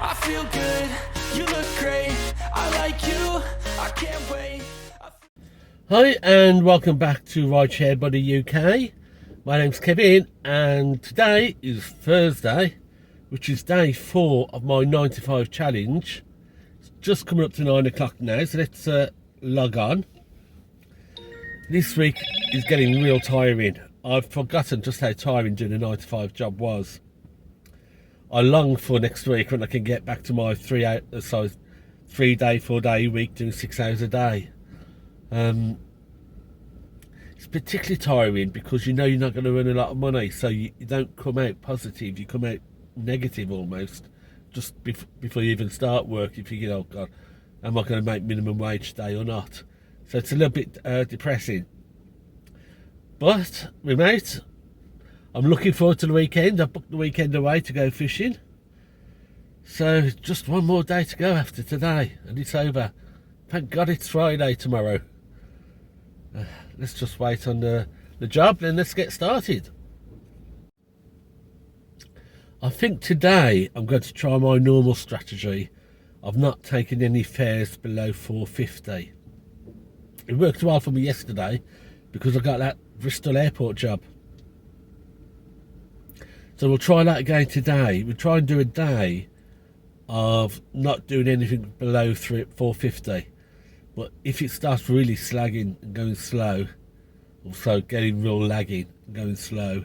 I feel good, you look great, I like you, I can't wait. Hi and welcome back to Rideshare by the UK. My name's Kevin and today is Thursday, which is day 4 of my 9 to 5 challenge. It's just coming up to 9 o'clock now, so let's log on. This week is getting real tiring. I've forgotten just how tiring doing a 9 to 5 job was. I long for next week when I can get back to my 3 day, 4 day week doing 6 hours a day. It's particularly tiring because you know you're not going to earn a lot of money, so you don't come out positive, you come out negative almost just before you even start work. You figure, oh God, am I going to make minimum wage today or not? So it's a little bit depressing. But remote, I'm looking forward to the weekend. I've booked the weekend away to go fishing. So just one more day to go after today and it's over. Thank God it's Friday tomorrow. Let's just wait on the job, then let's get started. I think today I'm going to try my normal strategy of not taking any fares below $4.50. It worked well for me yesterday because I got that Bristol airport job. So we'll try that again today. We'll try and do a day of not doing anything below $4.50. But if it starts really slagging and going slow, also getting real lagging and going slow,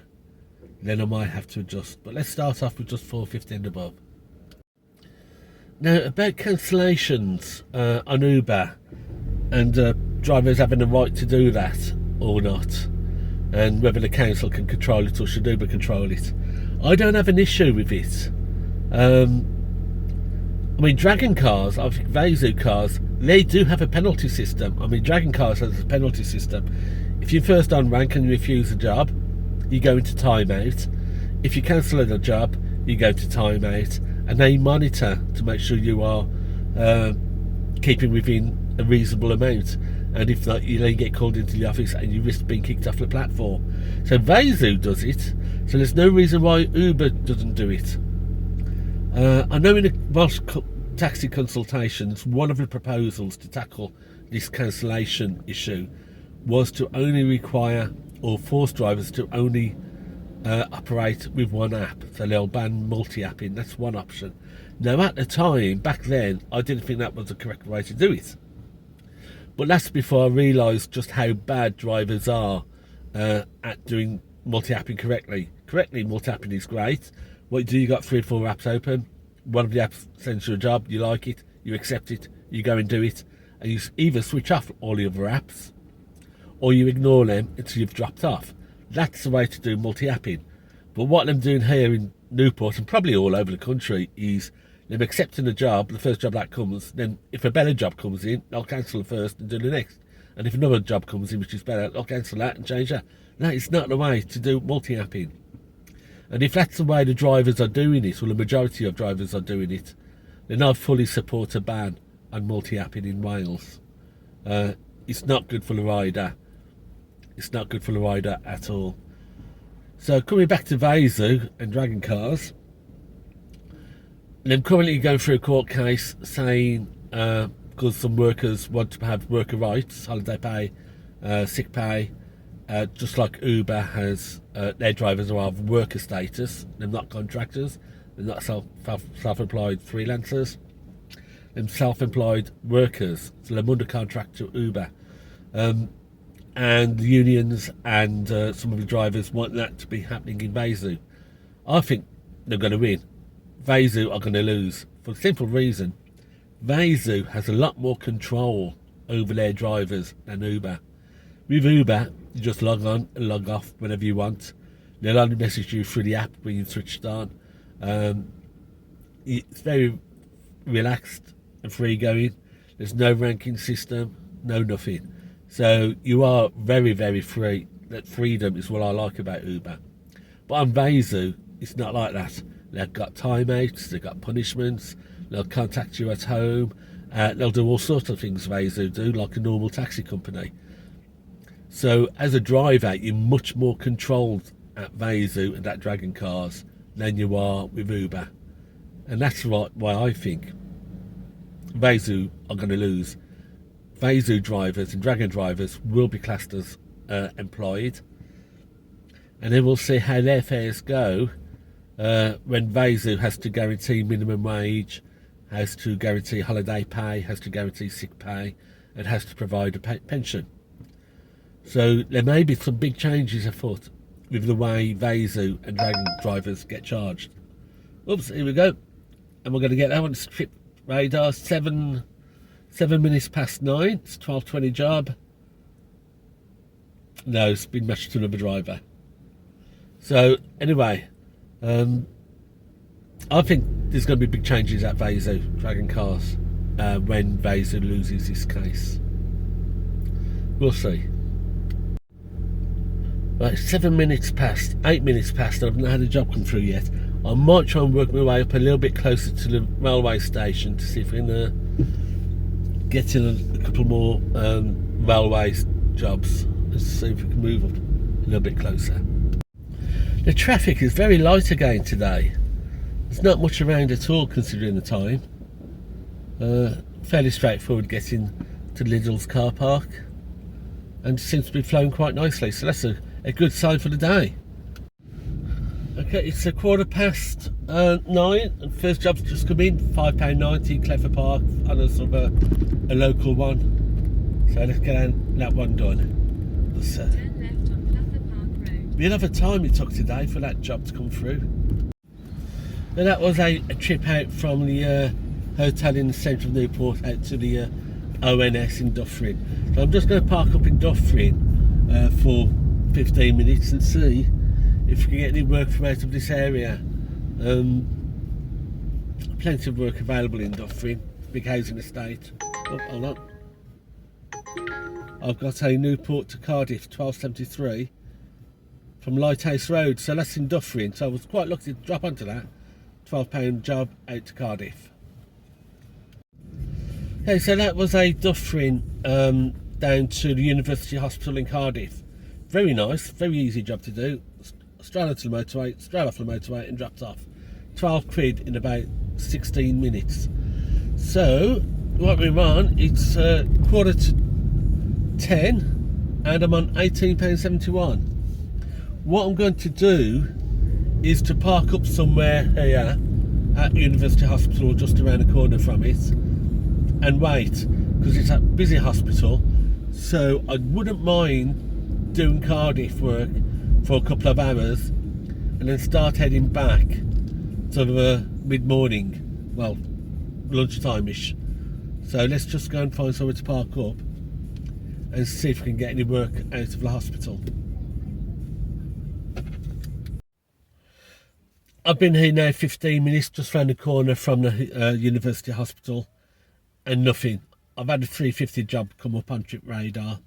then I might have to adjust. But let's start off with just $4.50 and above. Now, about cancellations on Uber and drivers having the right to do that or not, and whether the council can control it or should Uber control it. I don't have an issue with it. I mean, Dragon cars, I think Vezu cars, they do have a penalty system. I mean, Dragon cars has a penalty system. If you're first on rank and you refuse a job, you go into timeout. If you cancel a job, you go to timeout, and they monitor to make sure you are keeping within a reasonable amount. And if not, you then get called into the office and you risk being kicked off the platform. So Vezu does it, so there's no reason why Uber doesn't do it. I know in the Welsh taxi consultations, one of the proposals to tackle this cancellation issue was to only require or force drivers to only operate with one app. So they'll ban multi-apping, that's one option. Now at the time, back then, I didn't think that was the correct way to do it. But that's before I realised just how bad drivers are at doing multi-apping correctly. Multi-apping is great. What you do, you got 3 or 4 apps open. One of the apps sends you a job, you like it, you accept it, you go and do it, and you either switch off all the other apps or you ignore them until you've dropped off. That's the way to do multi-apping. But what I'm doing here in Newport and probably all over the country is them accepting a job, the first job that comes, then if a better job comes in, they'll cancel the first and do the next. And if another job comes in which is better, they'll cancel that and change that. That is not the way to do multi-apping. And if that's the way the drivers are doing it, or the majority of drivers are doing it, then I fully support a ban on multi-apping in Wales. It's not good for the rider. It's not good for the rider at all. So coming back to Vezu and Dragon cars, I'm currently going through a court case saying because some workers want to have worker rights, holiday pay, sick pay, just like Uber has, their drivers are of worker status. They're not contractors, they're not self-employed freelancers, they're self-employed workers, so they're under contract to Uber. And the unions and some of the drivers want that to be happening in Vezu. I think they're going to win. Vezu are going to lose for the simple reason Vezu has a lot more control over their drivers than Uber. With Uber, you just log on and log off whenever you want. They'll only message you through the app when you're switched on. It's very relaxed and free going. There's no ranking system, no nothing. So you are very, very free. That freedom is what I like about Uber. But on Vezu, it's not like that. They've got timeouts, they've got punishments, they'll contact you at home, they'll do all sorts of things Vezu do, like a normal taxi company. So as a driver, you're much more controlled at Vezu and at Dragon cars than you are with Uber. And that's why I think Vezu are going to lose. Vezu drivers and Dragon drivers will be classed as employed, and then we'll see how their fares go when Vezu has to guarantee minimum wage, has to guarantee holiday pay, has to guarantee sick pay, and has to provide a pension. So there may be some big changes afoot with the way Vezu and Dragon drivers get charged. Oops, here we go. And we're going to get that one. Trip radar, 7 minutes past 9. It's 12:20 job. No, it's been matched to another driver. So anyway, I think there's going to be big changes at Vezu Dragon cars when Vezu loses this case. We'll see. Right, 7 minutes past, 8 minutes past, and I've not had a job come through yet. I might try and work my way up a little bit closer to the railway station to see if we can get in a couple more railway jobs. Let's see if we can move up a little bit closer. The traffic is very light again today. There's not much around at all considering the time. Fairly straightforward getting to Lidl's car park, and seems to be flowing quite nicely, so that's a good sign for the day. Okay, it's a 9:15, and first job's just come in, £5.90, Clever Park, and a sort of a local one. So let's get that one done. Turn left on Clever Park Road. We'll have a time it took today for that job to come through. And that was a trip out from the hotel in the centre of Newport out to the ONS in Dufferin. So I'm just going to park up in Dufferin for 15 minutes and see if we can get any work from out of this area. Plenty of work available in Dufferin, big housing estate. Oh, hold on. I've got a Newport to Cardiff 1273 from Lighthouse Road, so that's in Dufferin, so I was quite lucky to drop onto that. £12 job out to Cardiff. Okay, so that was a Dufferin down to the University Hospital in Cardiff. Very nice, very easy job to do. Straight onto the motorway, straight off the motorway and dropped off. 12 quid in about 16 minutes. So, what we're on, it's 9:45 and I'm on £18.71. What I'm going to do is to park up somewhere here at University Hospital, just around the corner from it, and wait, because it's a busy hospital. So I wouldn't mind doing Cardiff work for a couple of hours and then start heading back sort of mid-morning, well, lunchtime-ish. So let's just go and find somewhere to park up and see if we can get any work out of the hospital. I've been here now 15 minutes, just round the corner from the University Hospital, and nothing. I've had a 350 job come up on Trip Radar,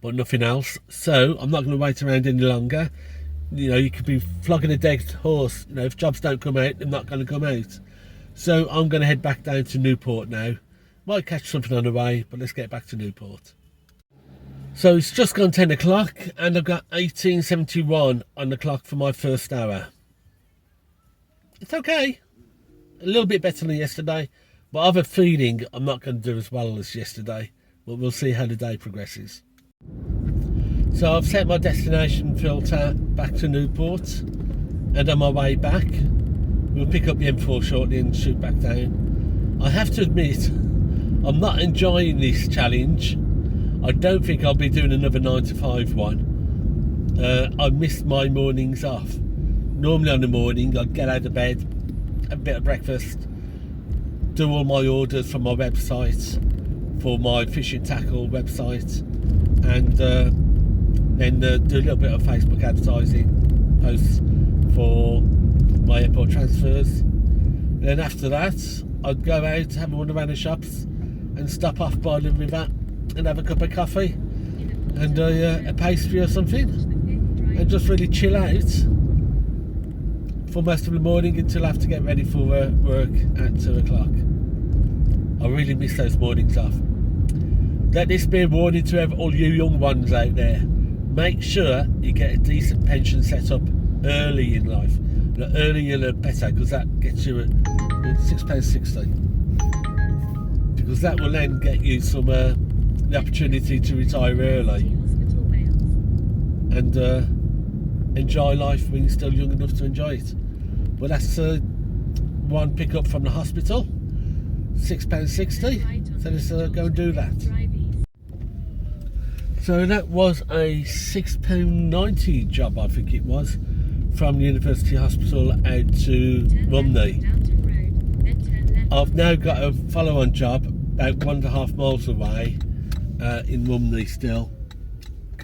but nothing else. So I'm not going to wait around any longer. You know, you could be flogging a dead horse. You know, if jobs don't come out, they're not going to come out. So I'm going to head back down to Newport now. Might catch something on the way, but let's get back to Newport. So it's just gone 10 o'clock and I've got 18.71 on the clock for my first hour. It's okay. A little bit better than yesterday, but I have a feeling I'm not going to do as well as yesterday, but we'll see how the day progresses. So I've set my destination filter back to Newport and on my way back we'll pick up the M4 shortly and shoot back down. I have to admit, I'm not enjoying this challenge. I don't think I'll be doing another 9 to 5 one. I missed my mornings off. Normally on the morning I'd get out of bed, have a bit of breakfast, do all my orders from my website for my fishing tackle website, and then do a little bit of Facebook advertising posts for my airport transfers. And then after that I'd go out, have a wander around the shops and stop off by the river and have a cup of coffee and a pastry or something, and just really chill out for most of the morning until I have to get ready for work at 2 o'clock. I really miss those mornings off. Let this be a warning to all you young ones out there. Make sure you get a decent pension set up early in life. The earlier the better, because that gets you at £6.60. Because that will then get you some the opportunity to retire early Hospital Wales. and enjoy life when you're still young enough to enjoy it. But that's one pick up from the hospital, £6.60. So let's go and do that. Drive east. So that was a £6.90 job, I think it was, from the University Hospital out to Turn left Midday. on Downton Road, then turn left. I've now got a follow-on job about 1.5 miles away in Midday still,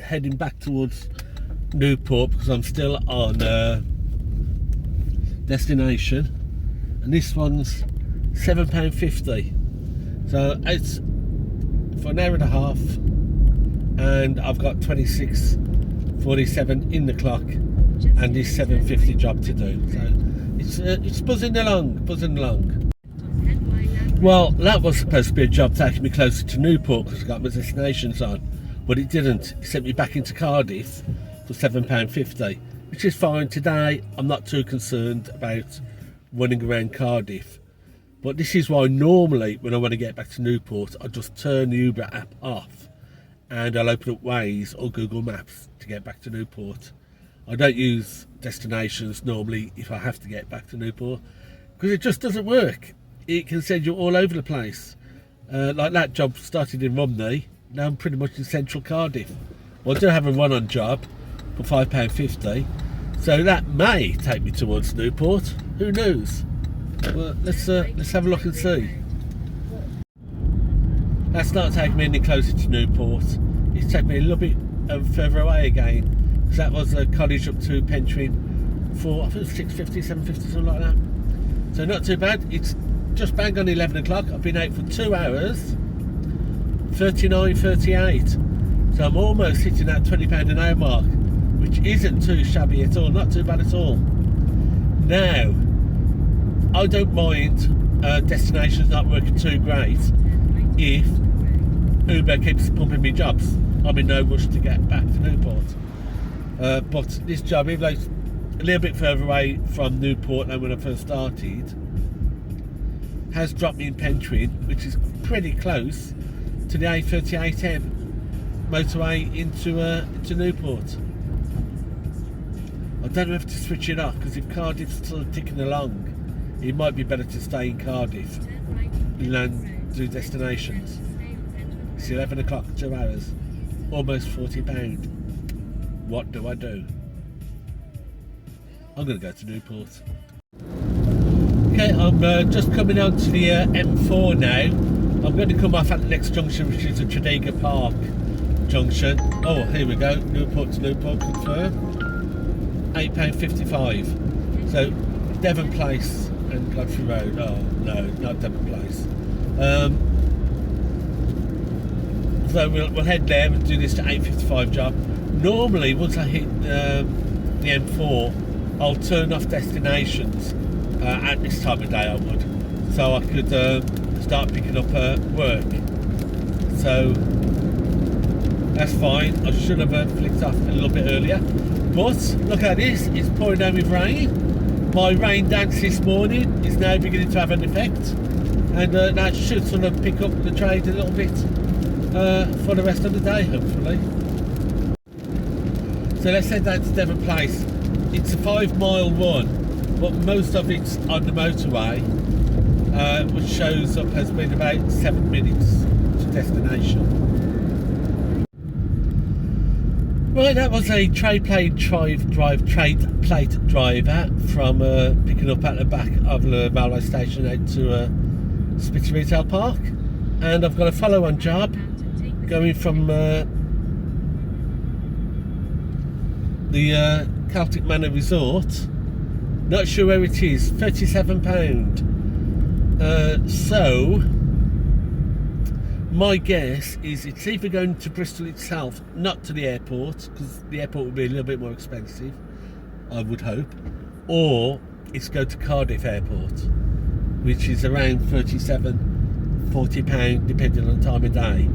heading back towards Newport because I'm still on destination, and this one's £7.50. So it's for an hour and a half, and I've got 26:47 in the clock, and this £7.50 job to do. So it's buzzing along. Well, that was supposed to be a job taking me closer to Newport because I got my destinations on, but it didn't. It sent me back into Cardiff for £7.50, which is fine. Today I'm not too concerned about running around Cardiff, but this is why normally when I want to get back to Newport, I just turn the Uber app off and I'll open up Waze or Google Maps to get back to Newport. I don't use destinations normally if I have to get back to Newport because it just doesn't work. It can send you all over the place. Like that job started in Romney, now I'm pretty much in central Cardiff. Well, I do have a run-on job for £5.50, so that may take me towards Newport. Who knows? Well, let's have a look and see. That's not taking me any closer to Newport. It's taking me a little bit further away again, because that was a college up to Pentwyn for, I think it was 6.50, 7.50, something like that. So not too bad. It's just bang on 11 o'clock. I've been out for 2 hours, 39.38. So I'm almost hitting that £20 an hour mark, which isn't too shabby at all, not too bad at all. Now, I don't mind destinations not working too great if Uber keeps pumping me jobs. I'm in no rush to get back to Newport. But this job, even though it's a little bit further away from Newport than when I first started, has dropped me in Pentwyn, which is pretty close to the A38M motorway into Newport. I don't know if to switch it off, because if Cardiff's still ticking along, it might be better to stay in Cardiff than do destinations. It's 11 o'clock, 2 hours, almost £40. What do I do? I'm going to go to Newport. Okay, I'm just coming on to the M4 now. I'm going to come off at the next junction, which is the Tredegar Park junction. Oh, here we go. Newport to Newport, confirm. £8.55. So, Devon Place and Godfrey Road. Oh, no, not Devon Place. So we'll head there and do this to 8.55 job. Normally, once I hit the M4, I'll turn off destinations at this time of day, I would, so I could start picking up work. So that's fine. I should have flicked off a little bit earlier, but look at this, it's pouring down with rain. My rain dance this morning is now beginning to have an effect, and that should sort of pick up the trade a little bit for the rest of the day, hopefully. So let's head down to Devon Place. It's a 5-mile run, but most of it's on the motorway, which shows up as being about 7 minutes to destination. Right, that was a trade plate driver from picking up at the back of the railway station out to Spitter Retail Park, and I've got a follow-on job going from the Celtic Manor Resort. Not sure where it is. £37. So my guess is it's either going to Bristol itself, not to the airport, because the airport would be a little bit more expensive, I would hope, or it's go to Cardiff Airport, which is around £37-40 depending on the time of day.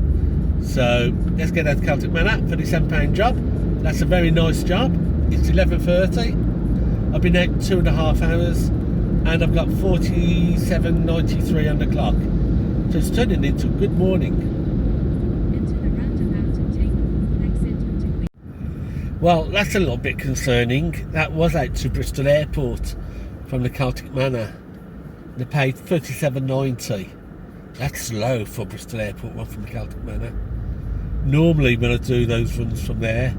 So let's get out to Celtic Manor for the £7 job. That's a very nice job. It's 11:30. I've been out 2.5 hours, and I've got 47.93 on the clock. So it's turning into a good morning. Enter the roundabout and take the exit onto Queen. Well, that's a little bit concerning. That was out to Bristol Airport from the Celtic Manor. They paid 37.90. That's low for Bristol Airport one from the Celtic Manor. Normally when I do those runs from there,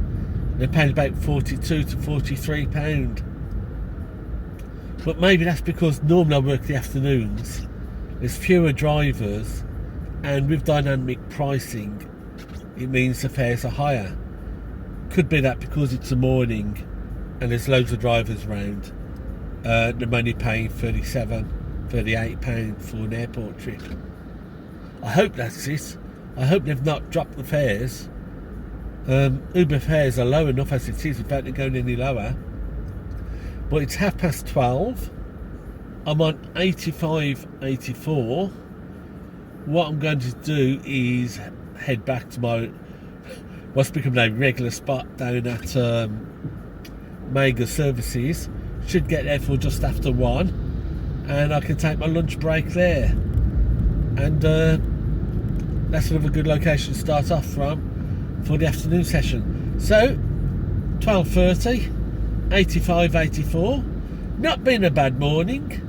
they're paying about £42 to £43. But maybe that's because normally I work the afternoons. There's fewer drivers, and with dynamic pricing, it means the fares are higher. Could be that because it's a morning and there's loads of drivers around, they're only paying £38 for an airport trip. I hope that's it. I hope they've not dropped the fares. Uber fares are low enough as it is without it going any lower. But it's 12:30. I'm on 85.84. What I'm going to do is head back to my what's become a regular spot down at Mega Services. Should get there for just after 1, and I can take my lunch break there. And that's sort of a good location to start off from for the afternoon session. So 12:30, 85.84. Not been a bad morning.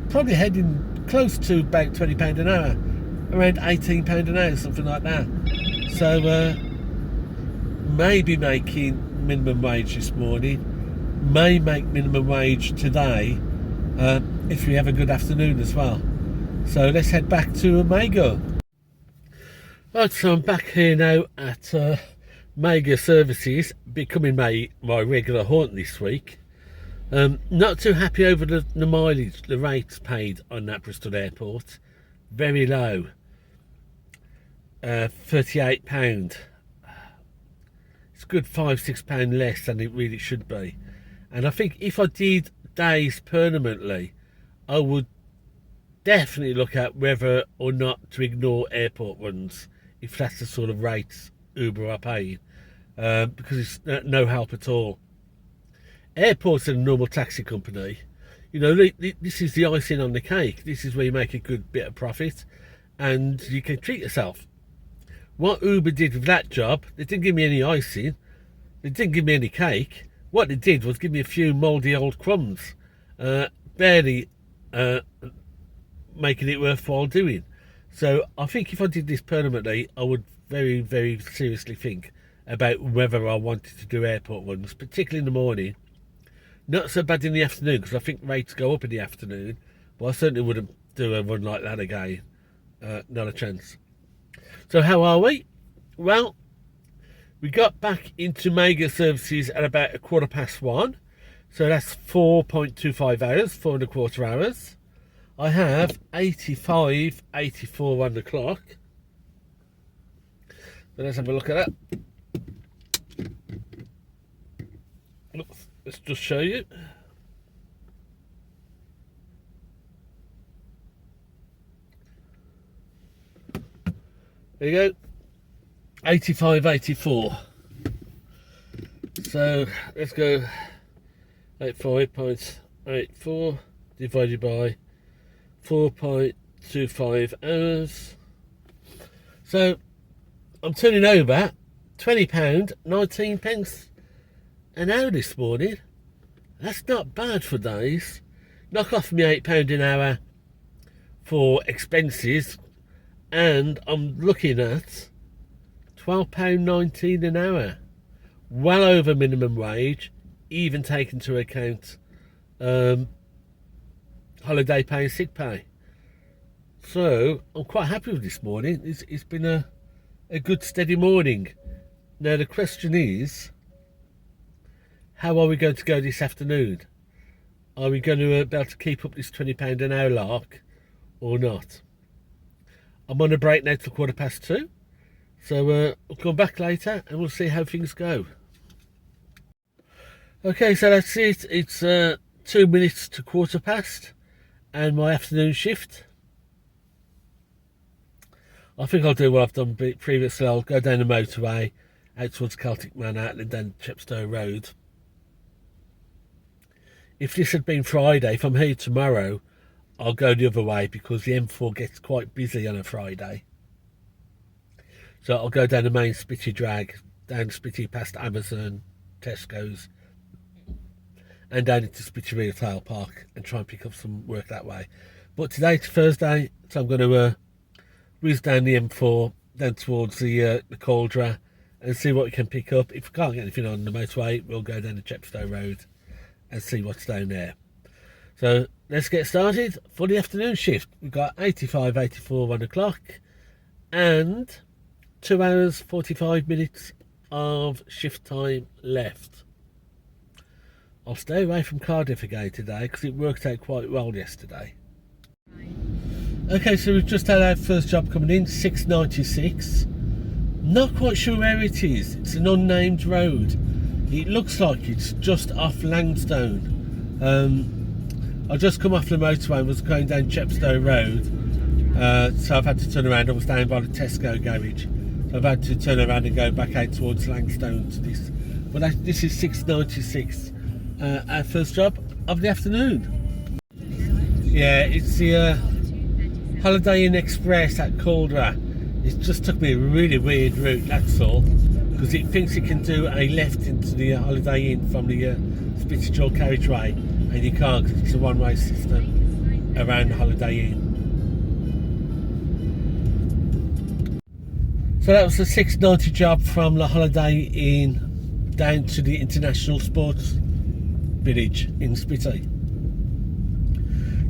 Probably heading close to about £20 an hour, around £18 an hour, something like that. So maybe making minimum wage this morning. May make minimum wage today if we have a good afternoon as well. So let's head back to Omega. Right, so I'm back here now at Mega Services, becoming my regular haunt this week. Not too happy over the mileage, the rates paid on that Bristol Airport. Very low. £38. It's good £5-6 less than it really should be. And I think if I did days permanently, I would definitely look at whether or not to ignore airport runs, if that's the sort of rates Uber are paying, because it's no help at all. Airports are a normal taxi company. You know, this is the icing on the cake. This is where you make a good bit of profit and you can treat yourself. What Uber did with that job, they didn't give me any icing, they didn't give me any cake. What they did was give me a few mouldy old crumbs, barely making it worthwhile doing. So I think if I did this permanently, I would very, very seriously think about whether I wanted to do airport runs, particularly in the morning. Not so bad in the afternoon, because I think rates go up in the afternoon, but I certainly wouldn't do a run like that again. Not a chance. So how are we? Well, we got back into Mega Services at about 1:15. So that's 4.25 hours, 4.25 hours. I have 85.84 on the clock. So let's have a look at that. Let's just show you. There you go. 85.84. So let's go 85.84 divided by 4.25 hours. So I'm turning over £20.19 an hour this morning. That's not bad for days. Knock off me £8 an hour for expenses, and I'm looking at £12.19 an hour. Well over minimum wage, even taking into account holiday pay and sick pay. So I'm quite happy with this morning. It's been a good steady morning. Now the question is, how are we going to go this afternoon? Are we going to be able to keep up this £20 an hour lark or not? I'm on a break now till 2:15, so I'll come back later and we'll see how things go. Okay, so that's it. It's 2 minutes to 2:15 and my afternoon shift. I think I'll do what I've done previously. I'll go down the motorway out towards Celtic Manor and then down Chepstow Road. if this had been Friday, if I'm here tomorrow, I'll go the other way because the M4 gets quite busy on a Friday. So I'll go down the main Spitty drag, down Spitty past Amazon, Tesco's, and down into Spitty Retail Park and try and pick up some work that way. But today's Thursday, so I'm going to whiz down the M4, down towards the Cauldra, and see what we can pick up. If we can't get anything on the motorway, we'll go down the Chepstow Road and see what's down there. So let's get started for the afternoon shift. We've got 85, 84, 1 o'clock, and 2 hours 45 minutes of shift time left. I'll stay away from Cardiff again today because it worked out quite well yesterday. Okay, so we've just had our first job coming in, 696. Not quite sure where it is. It's an unnamed road. It looks like it's just off Langstone. I just come off the motorway and was going down Chepstow Road, so I've had to turn around. I was down by the Tesco garage, so I've had to turn around and go back out towards Langstone to this. But this is 696, our first job of the afternoon. Yeah, it's the Holiday Inn Express at Cauldra. It just took me a really weird route, that's all, because it thinks it can do a left into the Holiday Inn from the Spitty dual carriageway, and you can't because it's a one-way system around the Holiday Inn. So that was the 690 job from the Holiday Inn down to the International Sports Village in Spitty.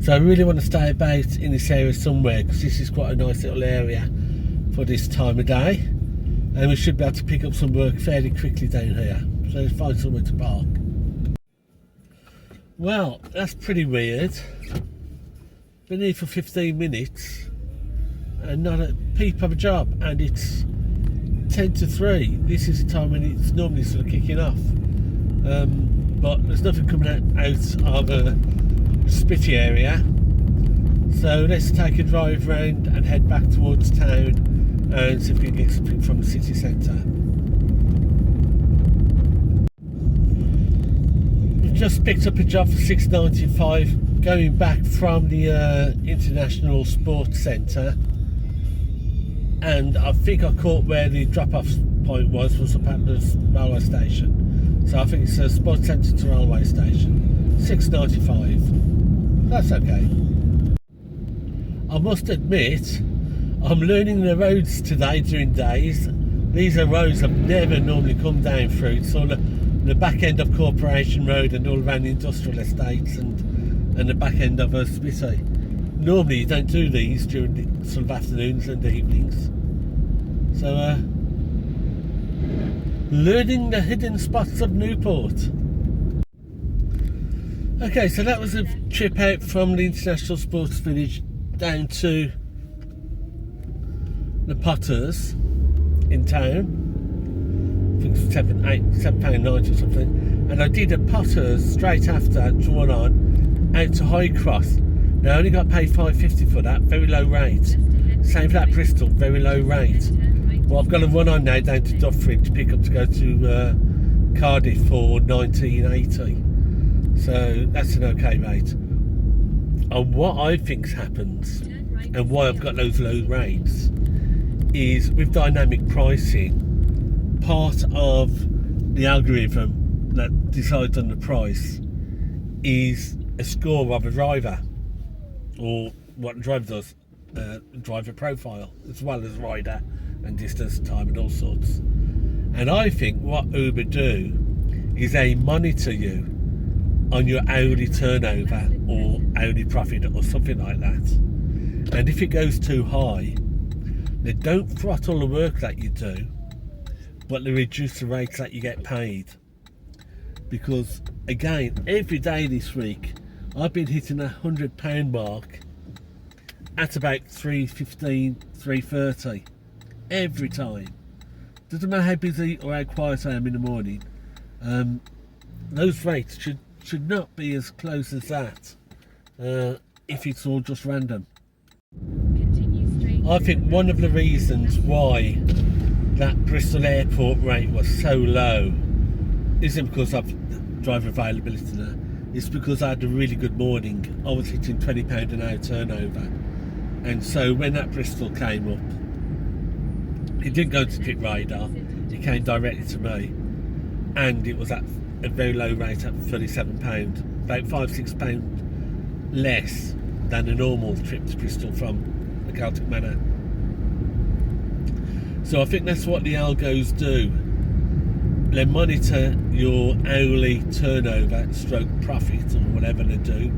So I really want to stay about in this area somewhere because this is quite a nice little area for this time of day, and we should be able to pick up some work fairly quickly down here. So let's find somewhere to park. Well, that's pretty weird. Been here for 15 minutes and not a peep of a job, and it's 10 to 3. This is the time when it's normally sort of kicking off, but there's nothing coming out of a Spitty area, so let's take a drive round and head back towards town and see if we can get something from the city centre. We've just picked up a job for 695 going back from the International Sports Centre, and I think I caught where the drop-off point was up at the railway station, so I think it's a Sports Centre to railway station. 695. That's okay. I must admit, I'm learning the roads today during days. These are roads I've never normally come down through. It's all the back end of Corporation Road and all around the industrial estates and the back end of Spitty. Normally you don't do these during the sort of afternoons and evenings. So learning the hidden spots of Newport. Okay, so that was a trip out from the International Sports Village down to the Potters in town. I think it's £7.90 or something. And I did a Potters straight after, drawn on, out to High Cross. Now I only got paid £5.50 for that, very low rate. Same for that Bristol, very low rate. Well, I've got to run on now down to Dufferin to pick up to go to Cardiff for £19.80. So that's an okay rate. And what I think happens, and why I've got those low rates, is with dynamic pricing, part of the algorithm that decides on the price is a score of a driver, or what the driver does, driver profile, as well as rider and distance, time and all sorts. And I think what Uber do is they monitor you on your hourly turnover or hourly profit or something like that, and if it goes too high, they don't throttle the work that you do, but they reduce the rates that you get paid. Because again, every day this week I've been hitting a £100 mark at about 3:15, 3:30 every time. Doesn't matter how busy or how quiet I am in the morning, those rates should not be as close as that if it's all just random. I think one of the reasons why that Bristol airport rate was so low isn't because of driver availability there. it's because I had a really good morning. I was hitting £20 an hour turnover, and so when that Bristol came up, it didn't go to Pit Radar, it came directly to me, and it was at a very low rate at £37, about £5-6 less than a normal trip to Bristol from the Celtic Manor. So I think that's what the algos do. They monitor your hourly turnover, stroke profit, or whatever they do,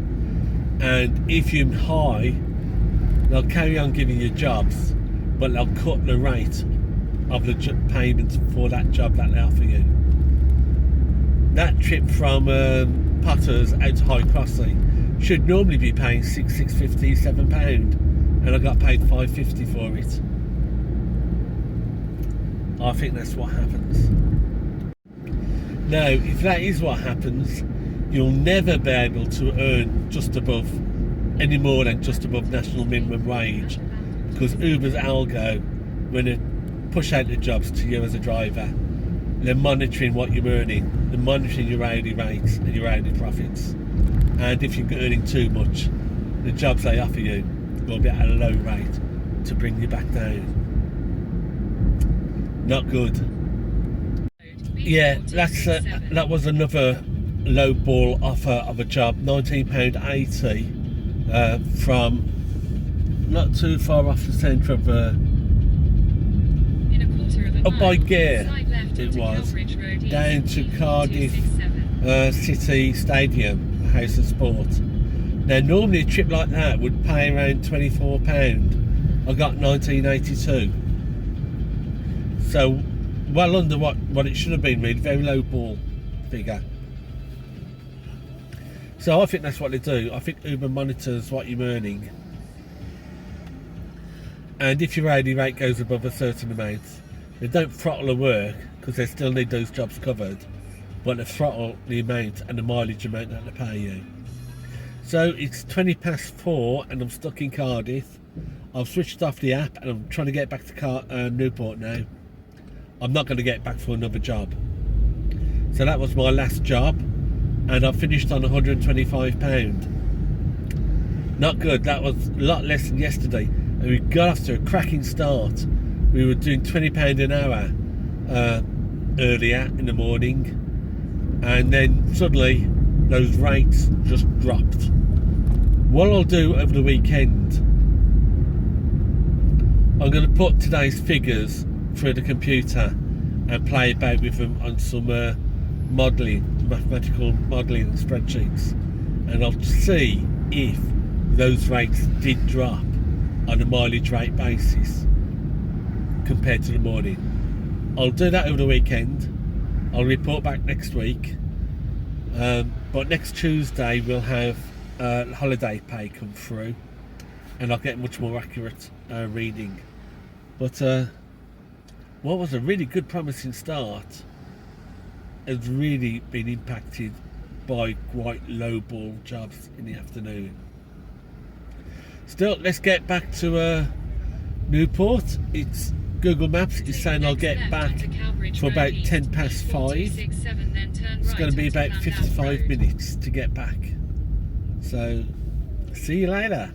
and if you're high, they'll carry on giving you jobs, but they'll cut the rate of the payment for that job that they offer you. That trip from Potters out to High Crossing should normally be paying £6.50, £7, and I got paid £5.50 for it. I think that's what happens. Now, if that is what happens, you'll never be able to earn just above, any more than just above national minimum wage, because Uber's algo, when they push out the jobs to you as a driver, they're monitoring what you're earning, they're monitoring your hourly rates and your hourly profits, and if you're earning too much, the jobs they offer you will be at a low rate to bring you back down. Not good. Yeah, that was another low ball offer of a job, £19.80 from not too far off the centre of up by Gare it was, down to Cardiff City Stadium, House of Sport. Now normally a trip like that would pay around £24. I got £19.82. So well under what it should have been, really, very low ball figure. So I think that's what they do. I think Uber monitors what you're earning, and if your hourly rate goes above a certain amount, they don't throttle the work, because they still need those jobs covered, but they throttle the amount and the mileage amount that they pay you. So it's 4:20 and I'm stuck in Cardiff. I've switched off the app and I'm trying to get back to Newport now. I'm not going to get back for another job. So that was my last job, and I finished on £125. Not good. That was a lot less than yesterday, and we got off to a cracking start. We were doing £20 an hour earlier in the morning, and then suddenly those rates just dropped. What I'll do over the weekend, I'm going to put today's figures through the computer and play about with them on some mathematical modelling spreadsheets, and I'll see if those rates did drop on a mileage rate basis compared to the morning. I'll do that over the weekend. I'll report back next week, but next Tuesday we'll have holiday pay come through, and I'll get much more accurate reading. But what was a really good promising start has really been impacted by quite low ball jobs in the afternoon. Still, let's get back to Newport. It's Google Maps is saying I'll get back for about 5:10. It's going to be about 55 minutes to get back. So, see you later.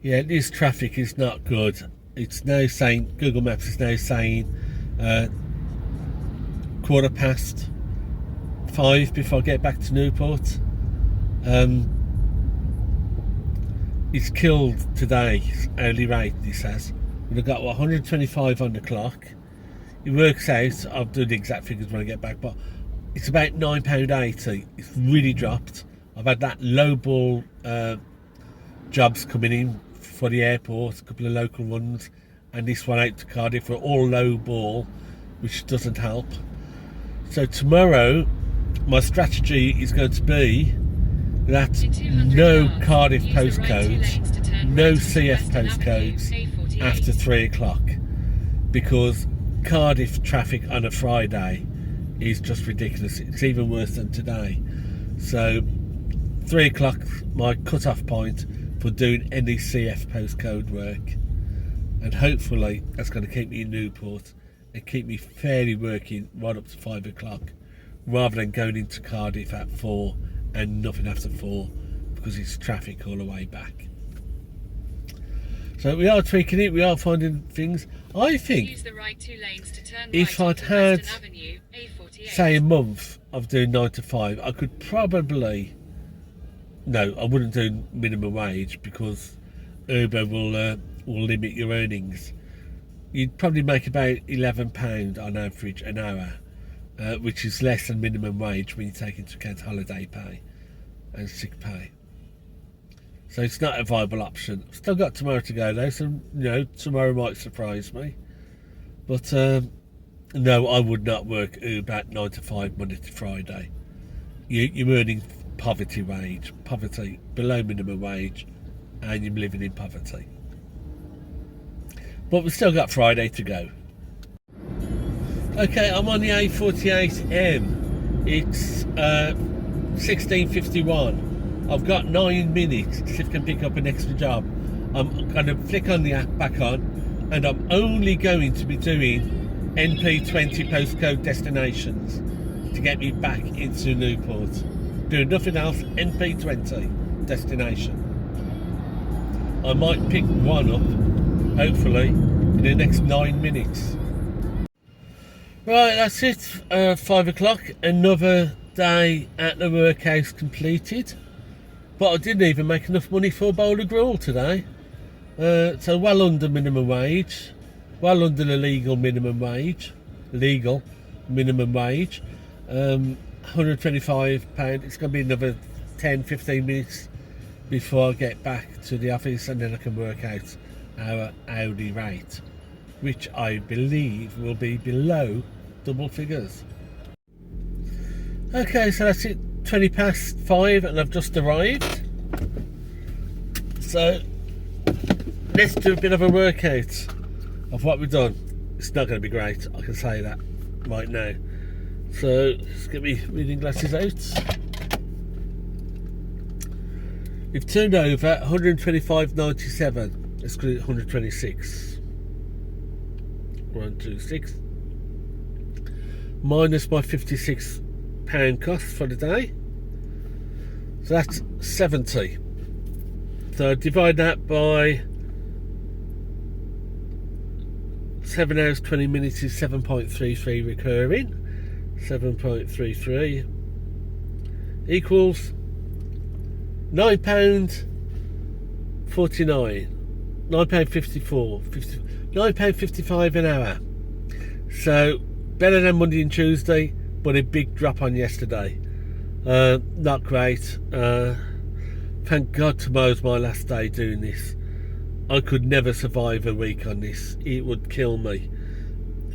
Yeah, this traffic is not good. It's now saying, Google Maps is now saying 5:15 before I get back to Newport. It's killed today's hourly rate, this says. We've got 125 on the clock. It works out, I'll do the exact figures when I get back, but it's about £9.80. It's really dropped. I've had that low ball jobs coming in for the airport, a couple of local ones, and this one out to Cardiff for all low ball, which doesn't help. So tomorrow my strategy is going to be that no Cardiff postcodes, no CF postcodes after 3 o'clock, because Cardiff traffic on a Friday is just ridiculous. It's even worse than today. So 3 o'clock my cut-off point for doing any CF postcode work, and hopefully that's going to keep me in Newport and keep me fairly working right up to 5 o'clock, rather than going into Cardiff at 4 and nothing after 4 because it's traffic all the way back. So we are tweaking it, we are finding things. I think Use the right 2 lanes to turn if right I'd onto had, Western Avenue, A48. say, a month of doing 9 to 5, I could probably, no, I wouldn't do minimum wage because Uber will limit your earnings. You'd probably make about £11 on average an hour, which is less than minimum wage when you take into account holiday pay and sick pay. So it's not a viable option. I've still got tomorrow to go though, so tomorrow might surprise me. But no, I would not work Uber 9 to 5 Monday to Friday. You're earning poverty below minimum wage, and you're living in poverty. But we've still got Friday to go. Okay, I'm on the A48M. It's 16:51. I've got 9 minutes to see if I can pick up an extra job. I'm going to flick on the app back on, and I'm only going to be doing NP20 postcode destinations to get me back into Newport. Doing nothing else, NP20 destination. I might pick one up, hopefully, in the next 9 minutes. Right, that's it. 5 o'clock, another day at the workhouse completed. But I didn't even make enough money for a bowl of gruel today. So well under minimum wage. Well under the legal minimum wage. £125. It's going to be another 10-15 minutes before I get back to the office, and then I can work out our hourly rate, which I believe will be below double figures. Okay, so that's it. 20 past 5 and I've just arrived. So let's do a bit of a workout of what we've done. It's not going to be great, I can say that right now. So let's get me reading glasses out. We've turned over 125.97. Let's call it 126. 126 minus my £56 cost for the day, so that's 70. So divide that by 7 hours 20 minutes is 7.33 recurring. 7.33 equals £9.49, £9.54, £9.55 an hour. So better than Monday and Tuesday, but a big drop on yesterday. Not great. Thank God tomorrow's my last day doing this. I could never survive a week on this. It would kill me.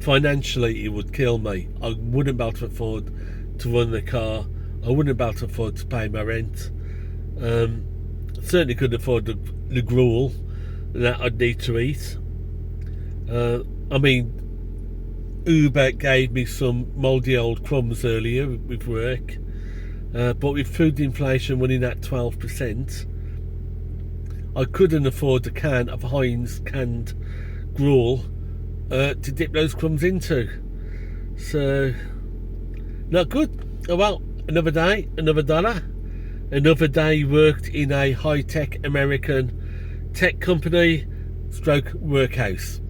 Financially, it would kill me. I wouldn't be able to afford to run the car. I wouldn't be able to afford to pay my rent. Certainly couldn't afford the gruel that I'd need to eat. I mean, Uber gave me some mouldy old crumbs earlier with work, but with food inflation running at 12%, I couldn't afford a can of Heinz canned gruel to dip those crumbs into. So, not good. Oh well, another day, another dollar. Another day worked in a high-tech American tech company stroke workhouse.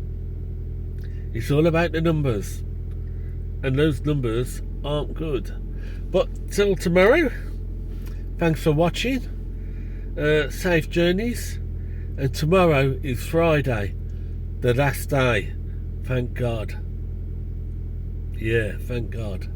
It's all about the numbers, and those numbers aren't good. But till tomorrow, thanks for watching. Safe journeys, and tomorrow is Friday, the last day. Thank God. Yeah, thank God.